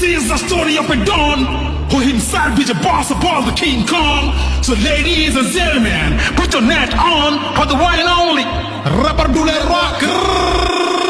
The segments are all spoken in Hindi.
is the story of a Don who himself is a boss of all the King Kong. So ladies and gentlemen, put your net on for the one and only Rubber Bullet Rock.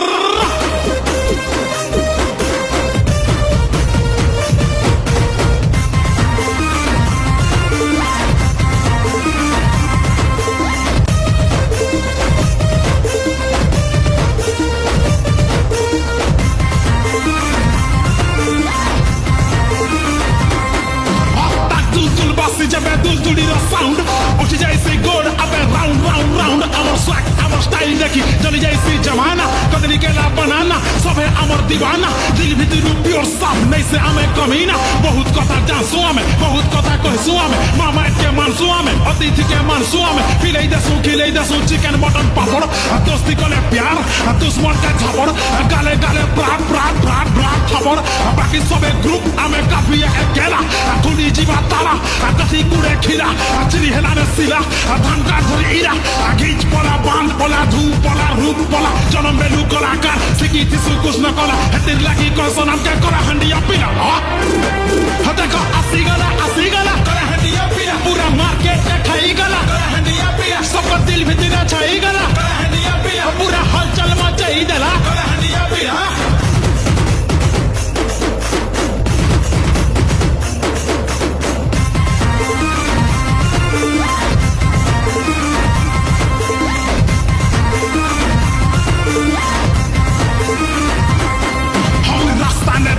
जब मैं दुलदुली रा साउंड उठ जाए से गोड़ अब राउंड राउंड राउंड अमर स्वैग अमर स्टाइल देखी चली जाए से जमाना कदनी के ला बनाना सब है अमर दीवाना दिल भीतर प्योर साफ नहीं से हमें कमीना बहुत कथा जांसुआ में बहुत कथा कहसुआ में मामा के मानसुआ में अतिथि के मानसुआ में खिले दसू चिकन मटन पापड़ दोस्ती को ले प्यार दुश्मन का झापड़ गाले गाले प्राट प्राट प्राट प्राट थपड़ बाकी सब ग्रुप हमें काफी अकेला खुली जीवा ताला कथी कुड़े खिला चिरी हेलाने सिला धान का धोई इरा घीच पला बांध पला धूप पला रूप पला जन्म बेलू कलाकार सिकी थिसु कुछ न कला हेतिर लगी कौन नाम के करा हंडिया पीला हते का आसी गला करा हंडिया पीला पूरा मार्केट खाई गला करा हंडिया पीला सबका दिल भीतर छाई गला करा हंडिया पीला पूरा हलचल मचाई देला करा हंडिया पीला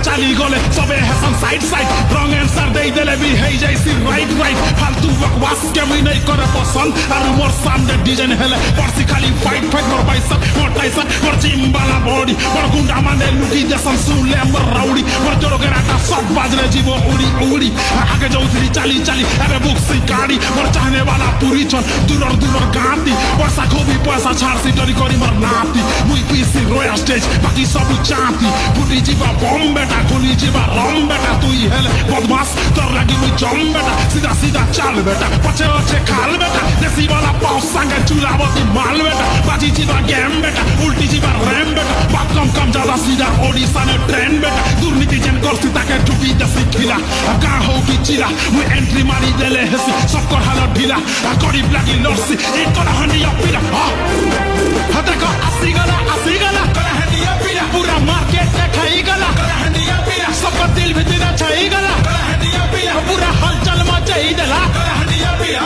चाली गोले सबे हसन साइड साइड रॉन्ग आंसर दे देले भी है जैसी राइट राइट फालतू बकवास के भी नहीं करे पसंद और मोर सामने डिजाइन हेले परसी खाली फाइट फाइट मोर पैसा मोर टाइसन मोर चिम्बाला बॉडी मोर गुंडा माने लुकी जसन सुले मोर राउडी मोर जोरो के राता सब बाजले जीवो उड़ी उड़ी आगे जाउथली चाली चाली अबे बुक सी गाड़ी मोर चाहने वाला पूरी छन दूर दूर गाती पैसा खोबी पैसा छाड़सी डरी करी मोर नाती मुई पीसी रॉयल स्टेज बाकी सब चाहती फुटी जीवा बॉम्ब बेटा खुली जीवा रम बेटा तू ही हेले बदमाश तोर लगी मुई जम बेटा सीधा सीधा चाल बेटा पछे पछे खाल बेटा देसी वाला पाव संगे चूल्हावती माल बेटा बाजी जीवा गेम बेटा उल्टी जीवा रैम बेटा बात कम ज्यादा सीधा ओडिशा ने ट्रेन बेटा दुर्नीति जन करती ताके टूटी दसी खिला का हो की चिला मुई एंट्री मारी देले हेसी सब कर हाल ढीला गरीब लगी लड़सी एक कर हंडिया पीला हते का आसी गला कर हंडिया पीला पूरा मार्केट खाई गला कर हंडिया पीला सबका दिल भीतर छाई गला कर हंडिया पीला पूरा हलचल मचाई देला कर हंडिया पीला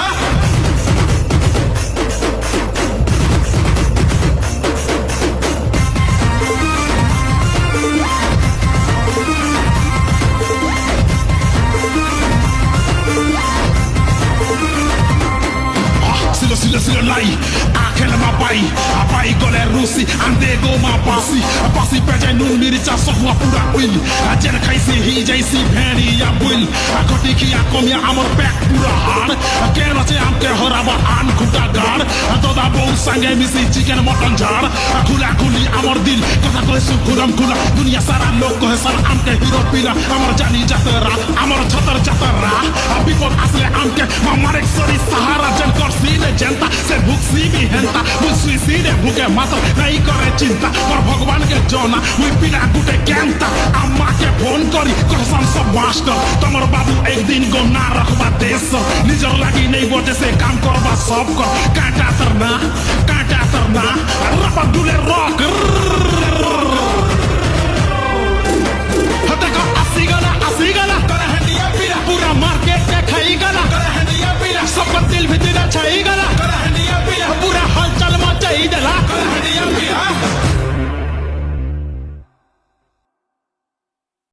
Silo lai, akele mapai, apai gole rusi, andego mapasi, pasi peje nun miricha sokwa pura will, ajer kaisi hi jaisi bheni ya will, akoti ki akomia amor back pura hard, keno che amke horaba an khuta gar, toda bou sange misi chicken mutton jar, khula khuli amor dil, kotha koi su khuram khula, dunia sara log ko sar amke hero pila, amor jani jatara, amor chatar jatara, before asle amke mamarek sori sahara jan korsi le जनता से भूख सी भी हेंता मुझ सुइसीडे भूखे मात्र नहीं करे चिंता और भगवान के जोना मुझ पिला गुटे कैंता अम्मा के फोन करी कसम सब मास्टर तमर बाबू एक दिन गो ना रखबा देश निजर लगी नहीं बोटे से काम करबा सब कर काटा तरना रबर डुले रॉक हते का आसी गला कर हंडिया पीला पूरा मार्केट के खाई गला कर हंडिया पीला सब दिल भीतर छाई गला कर हंडिया पीला पूरा हलचल मचाई देला